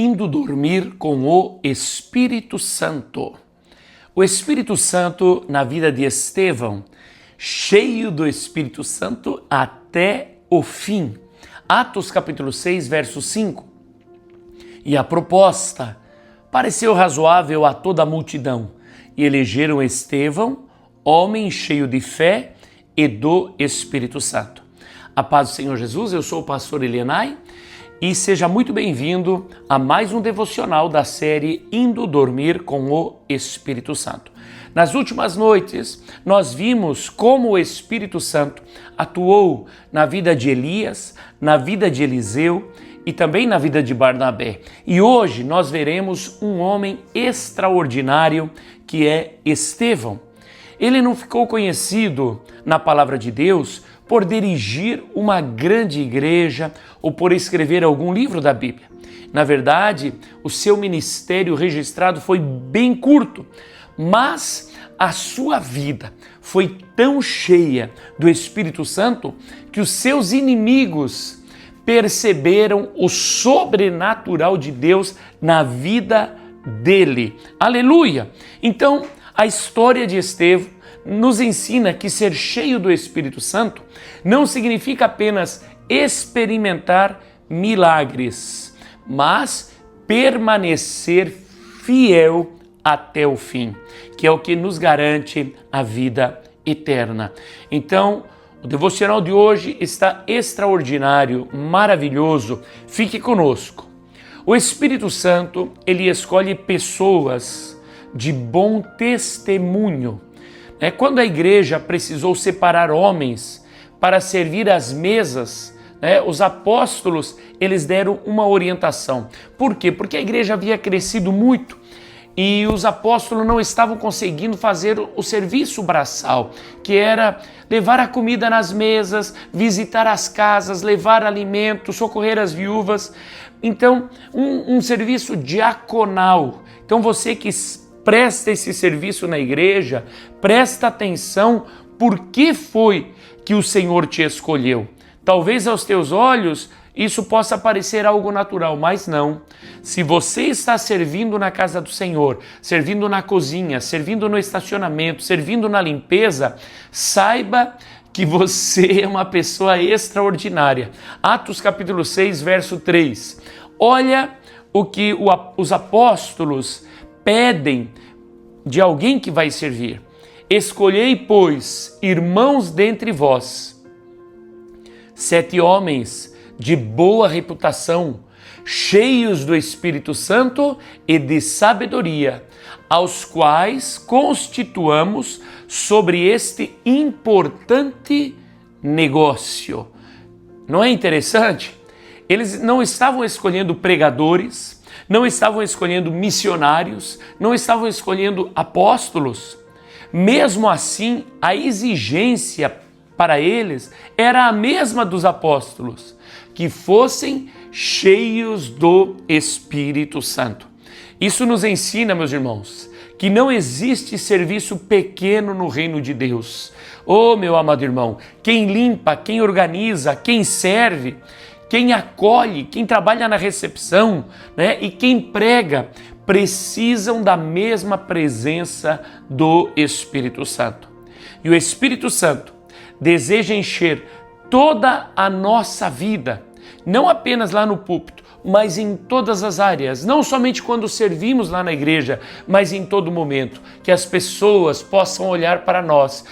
Indo dormir com o Espírito Santo. O Espírito Santo na vida de Estevão, cheio do Espírito Santo até o fim. Atos capítulo 6, verso 5. E a proposta pareceu razoável a toda a multidão, e elegeram Estevão, homem cheio de fé e do Espírito Santo. A paz do Senhor Jesus, eu sou o pastor Elienay, e seja muito bem-vindo a mais um devocional da série Indo Dormir com o Espírito Santo. Nas últimas noites, nós vimos como o Espírito Santo atuou na vida de Elias, na vida de Eliseu e também na vida de Barnabé. E hoje nós veremos um homem extraordinário que é Estevão. Ele não ficou conhecido na palavra de Deus por dirigir uma grande igreja ou por escrever algum livro da Bíblia. Na verdade, o seu ministério registrado foi bem curto, mas a sua vida foi tão cheia do Espírito Santo que os seus inimigos perceberam o sobrenatural de Deus na vida dele. Aleluia! Então, a história de Estevão nos ensina que ser cheio do Espírito Santo não significa apenas experimentar milagres, mas permanecer fiel até o fim, que é o que nos garante a vida eterna. Então, o devocional de hoje está extraordinário, maravilhoso. Fique conosco. O Espírito Santo, ele escolhe pessoas de bom testemunho. Quando a igreja precisou separar homens para servir às mesas, os apóstolos, eles deram uma orientação. Por quê? Porque a igreja havia crescido muito e os apóstolos não estavam conseguindo fazer o serviço braçal, que era levar a comida nas mesas, visitar as casas, levar alimento, socorrer as viúvas. Então, um serviço diaconal. Então, você que presta esse serviço na igreja, presta atenção por que foi que o Senhor te escolheu. Talvez aos teus olhos isso possa parecer algo natural, mas não. Se você está servindo na casa do Senhor, servindo na cozinha, servindo no estacionamento, servindo na limpeza, saiba que você é uma pessoa extraordinária. Atos capítulo 6, verso 3. Olha o que os apóstolos pedem de alguém que vai servir. Escolhei, pois, irmãos dentre vós, 7 homens de boa reputação, cheios do Espírito Santo e de sabedoria, aos quais constituamos sobre este importante negócio. Não é interessante? Eles não estavam escolhendo pregadores, não estavam escolhendo missionários, não estavam escolhendo apóstolos. Mesmo assim, a exigência para eles era a mesma dos apóstolos, que fossem cheios do Espírito Santo. Isso nos ensina, meus irmãos, que não existe serviço pequeno no reino de Deus. Oh, meu amado irmão, quem limpa, quem organiza, quem serve, quem acolhe, quem trabalha na recepção, e quem prega, precisam da mesma presença do Espírito Santo. E o Espírito Santo deseja encher toda a nossa vida, não apenas lá no púlpito, mas em todas as áreas, não somente quando servimos lá na igreja, mas em todo momento, que as pessoas possam olhar para nós,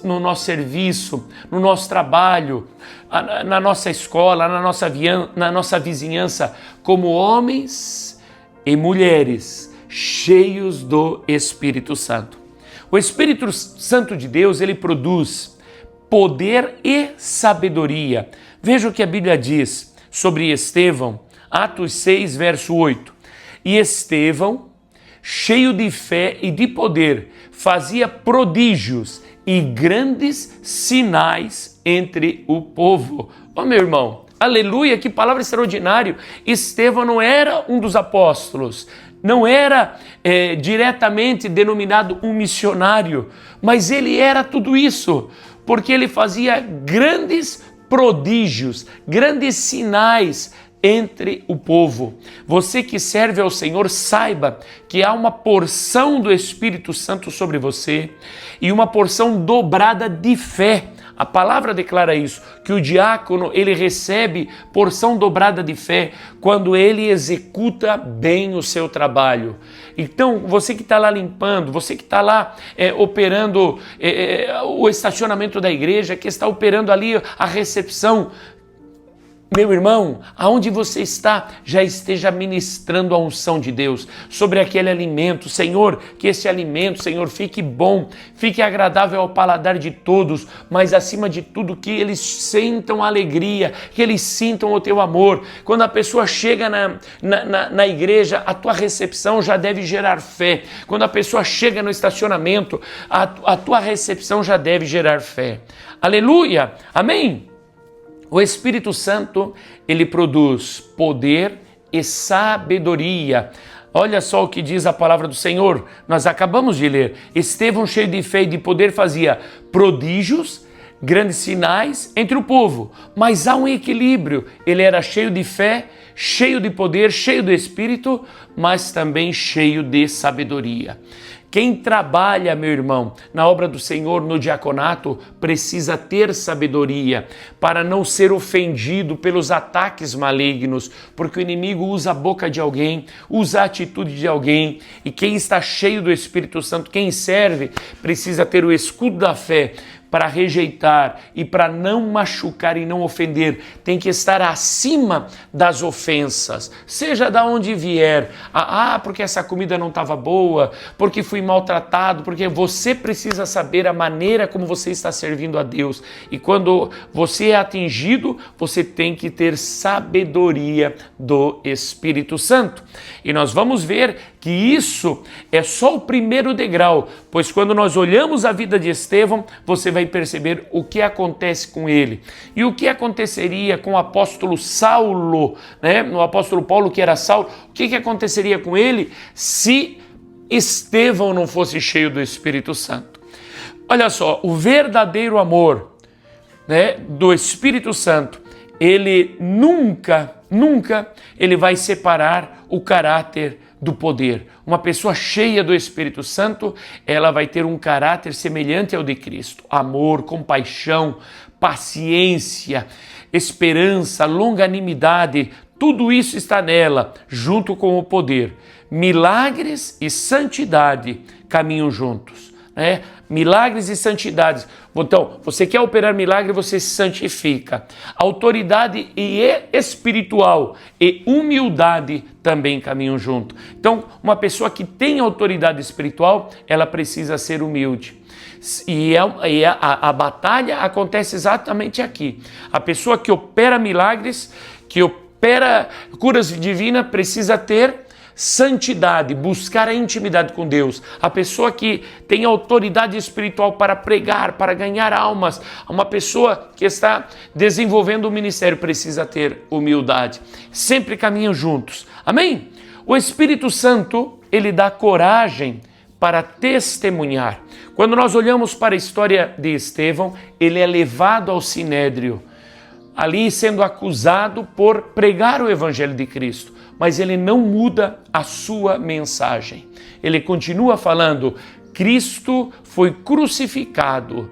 no nosso serviço, no nosso trabalho, na nossa escola, na nossa vizinhança, como homens e mulheres cheios do Espírito Santo. O Espírito Santo de Deus, ele produz poder e sabedoria. Veja o que a Bíblia diz sobre Estevão, Atos 6, verso 8. E Estevão, cheio de fé e de poder, fazia prodígios e grandes sinais entre o povo. Ô meu irmão, aleluia, que palavra extraordinária! Estevão não era um dos apóstolos, não era diretamente denominado um missionário, mas ele era tudo isso, porque ele fazia grandes prodígios, grandes sinais entre o povo. Você que serve ao Senhor, saiba que há uma porção do Espírito Santo sobre você e uma porção dobrada de fé. A palavra declara isso, que o diácono, ele recebe porção dobrada de fé quando ele executa bem o seu trabalho. Então, você que está lá limpando, você que está lá operando o estacionamento da igreja, que está operando ali a recepção, meu irmão, aonde você está, já esteja ministrando a unção de Deus sobre aquele alimento. Senhor, que esse alimento, Senhor, fique bom, fique agradável ao paladar de todos, mas acima de tudo que eles sintam alegria, que eles sintam o teu amor. Quando a pessoa chega na igreja, a tua recepção já deve gerar fé. Quando a pessoa chega no estacionamento, a tua recepção já deve gerar fé. Aleluia! Amém? O Espírito Santo, ele produz poder e sabedoria. Olha só o que diz a palavra do Senhor. Nós acabamos de ler. Estevão, cheio de fé e de poder, fazia prodígios, grandes sinais entre o povo. Mas há um equilíbrio. Ele era cheio de fé, cheio de poder, cheio do Espírito, mas também cheio de sabedoria. Quem trabalha, meu irmão, na obra do Senhor, no diaconato, precisa ter sabedoria para não ser ofendido pelos ataques malignos, porque o inimigo usa a boca de alguém, usa a atitude de alguém, e quem está cheio do Espírito Santo, quem serve, precisa ter o escudo da fé para rejeitar e para não machucar e não ofender. Tem que estar acima das ofensas, seja da onde vier. Porque essa comida não estava boa, porque fui maltratado, porque você precisa saber a maneira como você está servindo a Deus. E quando você é atingido, você tem que ter sabedoria do Espírito Santo. E nós vamos ver que isso é só o primeiro degrau, pois quando nós olhamos a vida de Estevão, você vai perceber o que acontece com ele. E o que aconteceria com o apóstolo Saulo, né? O apóstolo Paulo, que era Saulo, o que aconteceria com ele se Estevão não fosse cheio do Espírito Santo? Olha só, o verdadeiro amor, né, do Espírito Santo, ele nunca ele vai separar o caráter do poder. Uma pessoa cheia do Espírito Santo, ela vai ter um caráter semelhante ao de Cristo. Amor, compaixão, paciência, esperança, longanimidade, tudo isso está nela, junto com o poder. Milagres e santidade caminham juntos, né? Milagres e santidades. Então, você quer operar milagre, você se santifica. Autoridade espiritual e humildade também caminham junto. Então, uma pessoa que tem autoridade espiritual, ela precisa ser humilde. E a batalha acontece exatamente aqui. A pessoa que opera milagres, que opera curas divinas, precisa ter santidade, buscar a intimidade com Deus. A pessoa que tem autoridade espiritual para pregar, para ganhar almas, uma pessoa que está desenvolvendo o ministério precisa ter humildade. Sempre caminham juntos. Amém? O Espírito Santo, ele dá coragem para testemunhar. Quando nós olhamos para a história de Estevão, ele é levado ao Sinédrio, ali sendo acusado por pregar o Evangelho de Cristo. Mas ele não muda a sua mensagem. Ele continua falando: Cristo foi crucificado,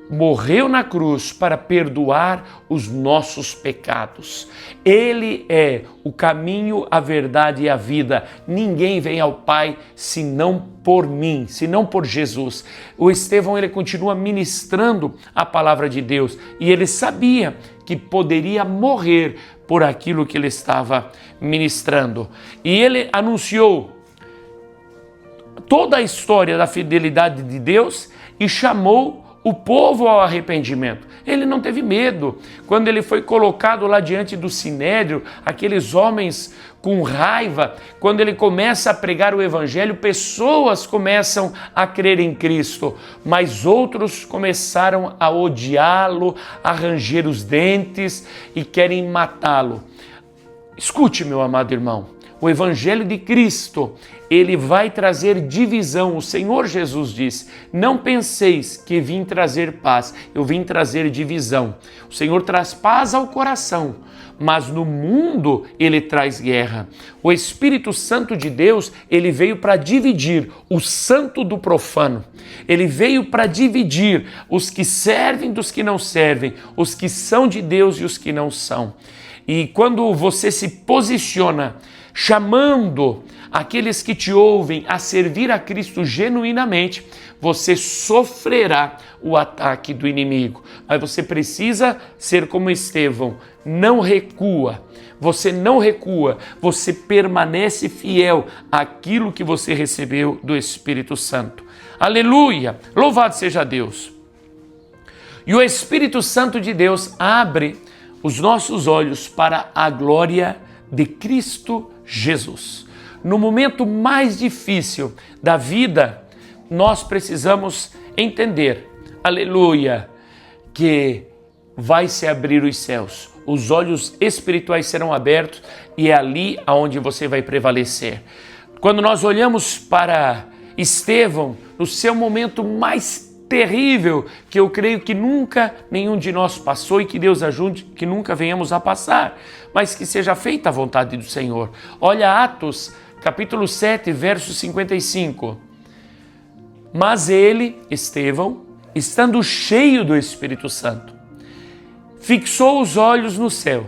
morreu na cruz para perdoar os nossos pecados. Ele é o caminho, a verdade e a vida. Ninguém vem ao Pai senão por mim, senão por Jesus. O Estevão, ele continua ministrando a palavra de Deus e ele sabia que poderia morrer por aquilo que ele estava ministrando. E ele anunciou toda a história da fidelidade de Deus e chamou o povo ao arrependimento. Ele não teve medo. Quando ele foi colocado lá diante do Sinédrio, aqueles homens com raiva, quando ele começa a pregar o Evangelho, pessoas começam a crer em Cristo, mas outros começaram a odiá-lo, a ranger os dentes e querem matá-lo. Escute, meu amado irmão, o Evangelho de Cristo, ele vai trazer divisão. O Senhor Jesus disse: não penseis que vim trazer paz, eu vim trazer divisão. O Senhor traz paz ao coração, mas no mundo ele traz guerra. O Espírito Santo de Deus, ele veio para dividir o santo do profano. Ele veio para dividir os que servem dos que não servem, os que são de Deus e os que não são. E quando você se posiciona chamando aqueles que te ouvem a servir a Cristo genuinamente, você sofrerá o ataque do inimigo. Mas você precisa ser como Estevão, não recua. Você não recua, você permanece fiel àquilo que você recebeu do Espírito Santo. Aleluia! Louvado seja Deus! E o Espírito Santo de Deus abre os nossos olhos para a glória de Cristo Jesus. No momento mais difícil da vida, nós precisamos entender, aleluia, que vai se abrir os céus, os olhos espirituais serão abertos e é ali aonde você vai prevalecer. Quando nós olhamos para Estevão, no seu momento mais terrível, que eu creio que nunca nenhum de nós passou e que Deus ajude que nunca venhamos a passar, mas que seja feita a vontade do Senhor. Olha Atos, capítulo 7, verso 55. Mas ele, Estevão, estando cheio do Espírito Santo, fixou os olhos no céu,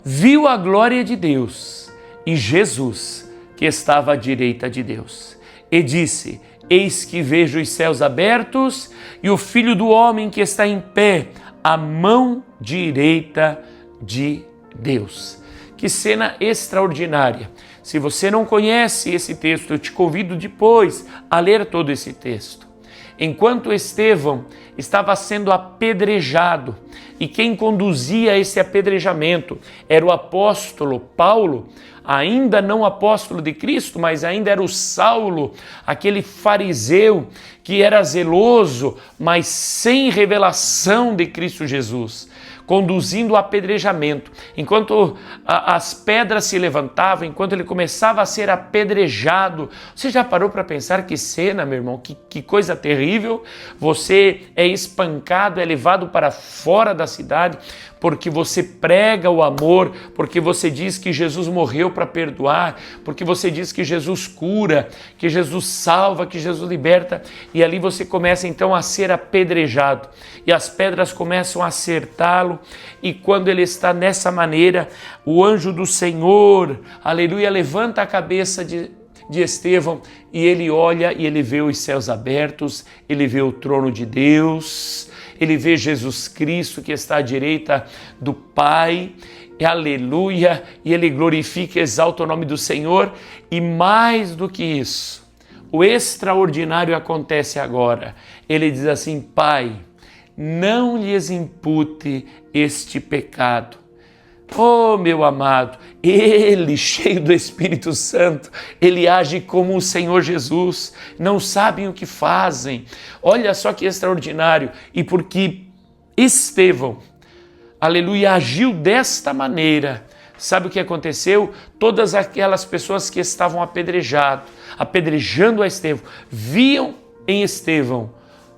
viu a glória de Deus e Jesus, que estava à direita de Deus, e disse: Eis que vejo os céus abertos e o Filho do Homem que está em pé, à mão direita de Deus. Que cena extraordinária! Se você não conhece esse texto, eu te convido depois a ler todo esse texto. Enquanto Estevão estava sendo apedrejado, e quem conduzia esse apedrejamento era o apóstolo Paulo, ainda não apóstolo de Cristo, mas ainda era o Saulo, aquele fariseu que era zeloso, mas sem revelação de Cristo Jesus, conduzindo o apedrejamento. Enquanto as pedras se levantavam, enquanto ele começava a ser apedrejado, você já parou para pensar que cena, meu irmão? Que coisa terrível! Você é espancado, é levado para fora da cidade, porque você prega o amor, porque você diz que Jesus morreu para perdoar, porque você diz que Jesus cura, que Jesus salva, que Jesus liberta, e ali você começa então a ser apedrejado, e as pedras começam a acertá-lo, e quando ele está nessa maneira, o anjo do Senhor, aleluia, levanta a cabeça de Estevão, e ele olha e ele vê os céus abertos, ele vê o trono de Deus, ele vê Jesus Cristo que está à direita do Pai, e aleluia, e ele glorifica e exalta o nome do Senhor, e mais do que isso, o extraordinário acontece agora. Ele diz assim: Pai, não lhes impute este pecado. Oh, meu amado, ele, cheio do Espírito Santo, ele age como o Senhor Jesus, não sabem o que fazem. Olha só que extraordinário. E porque Estevão, aleluia, agiu desta maneira, sabe o que aconteceu? Todas aquelas pessoas que estavam apedrejando a Estevão, viam em Estevão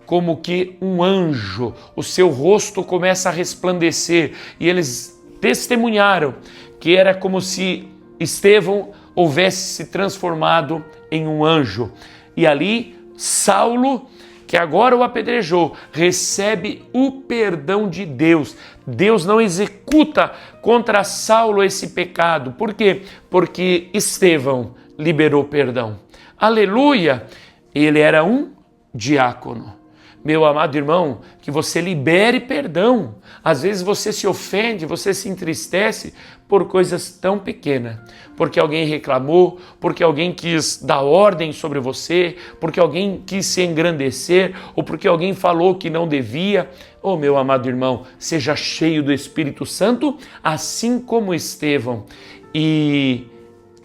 como que um anjo, o seu rosto começa a resplandecer, e eles testemunharam que era como se Estevão houvesse se transformado em um anjo. E ali, Saulo, que agora o apedrejou, recebe o perdão de Deus. Deus não executa contra Saulo esse pecado. Por quê? Porque Estevão liberou perdão. Aleluia! Ele era um diácono. Meu amado irmão, que você libere perdão. Às vezes você se ofende, você se entristece por coisas tão pequenas. Porque alguém reclamou, porque alguém quis dar ordem sobre você, porque alguém quis se engrandecer, ou porque alguém falou que não devia. Oh, meu amado irmão, seja cheio do Espírito Santo, assim como Estevão, e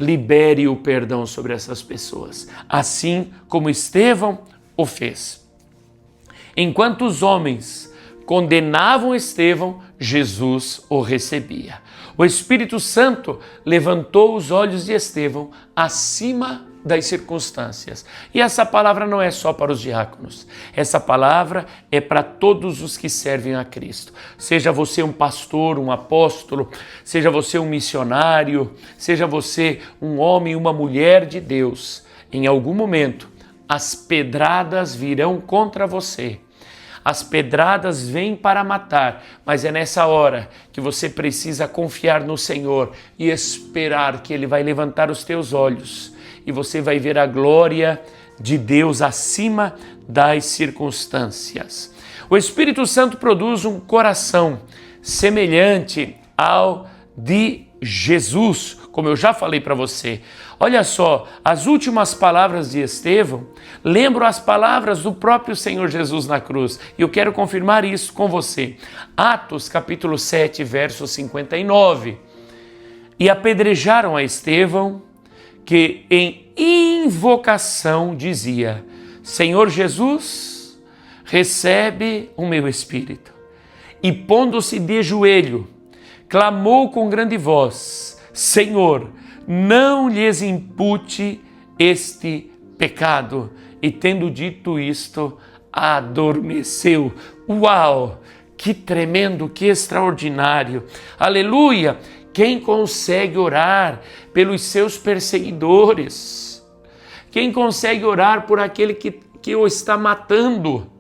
libere o perdão sobre essas pessoas, assim como Estevão o fez. Enquanto os homens condenavam Estevão, Jesus o recebia. O Espírito Santo levantou os olhos de Estevão acima das circunstâncias. E essa palavra não é só para os diáconos. Essa palavra é para todos os que servem a Cristo. Seja você um pastor, um apóstolo, seja você um missionário, seja você um homem, uma mulher de Deus. Em algum momento, as pedradas virão contra você. As pedradas vêm para matar, mas é nessa hora que você precisa confiar no Senhor e esperar que Ele vai levantar os teus olhos e você vai ver a glória de Deus acima das circunstâncias. O Espírito Santo produz um coração semelhante ao de Jesus, como eu já falei para você. Olha só, as últimas palavras de Estevão lembram as palavras do próprio Senhor Jesus na cruz. E eu quero confirmar isso com você. Atos capítulo 7, verso 59. E apedrejaram a Estevão, que em invocação dizia: Senhor Jesus, recebe o meu espírito. E pondo-se de joelho, clamou com grande voz: Senhor, não lhes impute este pecado. E tendo dito isto, adormeceu. Uau! Que tremendo, que extraordinário! Aleluia! Quem consegue orar pelos seus perseguidores? Quem consegue orar por aquele que o está matando?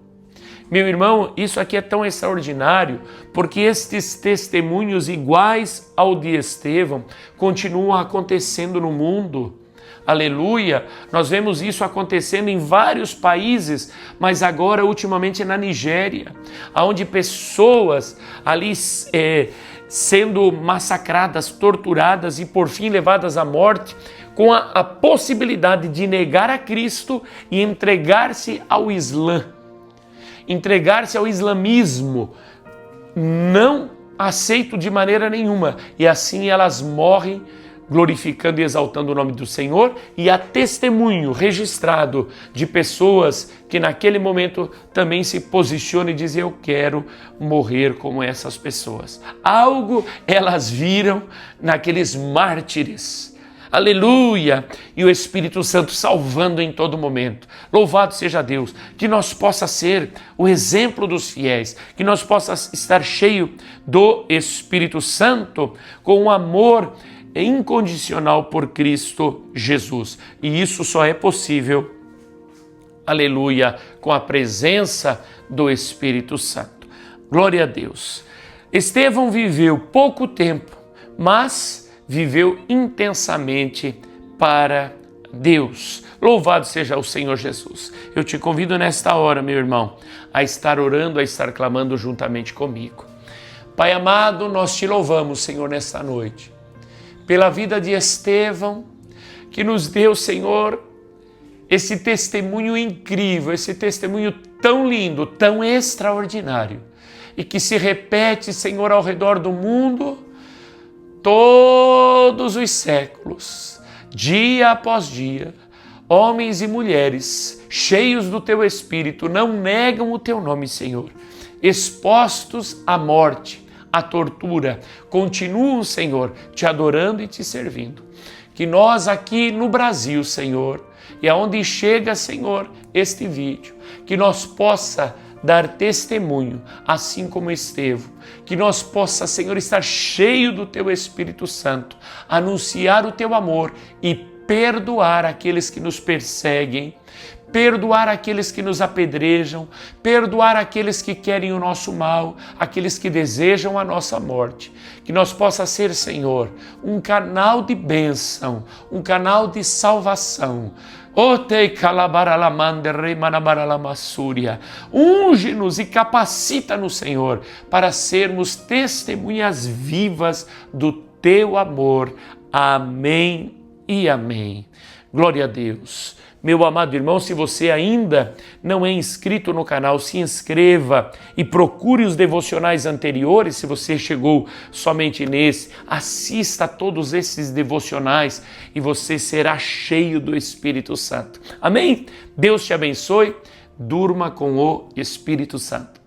Meu irmão, isso aqui é tão extraordinário, porque estes testemunhos iguais ao de Estevão continuam acontecendo no mundo. Aleluia! Nós vemos isso acontecendo em vários países, mas agora, ultimamente, na Nigéria, onde pessoas ali sendo massacradas, torturadas e, por fim, levadas à morte, com a possibilidade de negar a Cristo e entregar-se ao Islã. Entregar-se ao islamismo, não aceito de maneira nenhuma. E assim elas morrem glorificando e exaltando o nome do Senhor, e há testemunho registrado de pessoas que naquele momento também se posicionam e dizem: eu quero morrer como essas pessoas. Algo elas viram naqueles mártires. Aleluia! E o Espírito Santo salvando em todo momento. Louvado seja Deus, que nós possa ser o exemplo dos fiéis, que nós possa estar cheio do Espírito Santo com um amor incondicional por Cristo Jesus. E isso só é possível, aleluia, com a presença do Espírito Santo. Glória a Deus. Estevão viveu pouco tempo, mas viveu intensamente para Deus. Louvado seja o Senhor Jesus. Eu te convido nesta hora, meu irmão, a estar orando, a estar clamando juntamente comigo. Pai amado, nós te louvamos, Senhor, nesta noite, pela vida de Estevão, que nos deu, Senhor, esse testemunho incrível, esse testemunho tão lindo, tão extraordinário, e que se repete, Senhor, ao redor do mundo, todos os séculos, dia após dia. Homens e mulheres cheios do teu Espírito não negam o teu nome, Senhor, expostos à morte, à tortura, continuam, Senhor, te adorando e te servindo. Que nós aqui no Brasil, Senhor, e aonde chega, Senhor, este vídeo, que nós possa dar testemunho, assim como Estevão, que nós possa, Senhor, estar cheio do teu Espírito Santo, anunciar o teu amor e perdoar aqueles que nos perseguem, perdoar aqueles que nos apedrejam, perdoar aqueles que querem o nosso mal, aqueles que desejam a nossa morte. Que nós possa ser, Senhor, um canal de bênção, um canal de salvação. Unge-nos e capacita-nos, Senhor, para sermos testemunhas vivas do teu amor. Amém e amém. Glória a Deus. Meu amado irmão, se você ainda não é inscrito no canal, se inscreva e procure os devocionais anteriores. Se você chegou somente nesse, assista a todos esses devocionais e você será cheio do Espírito Santo. Amém? Deus te abençoe. Durma com o Espírito Santo.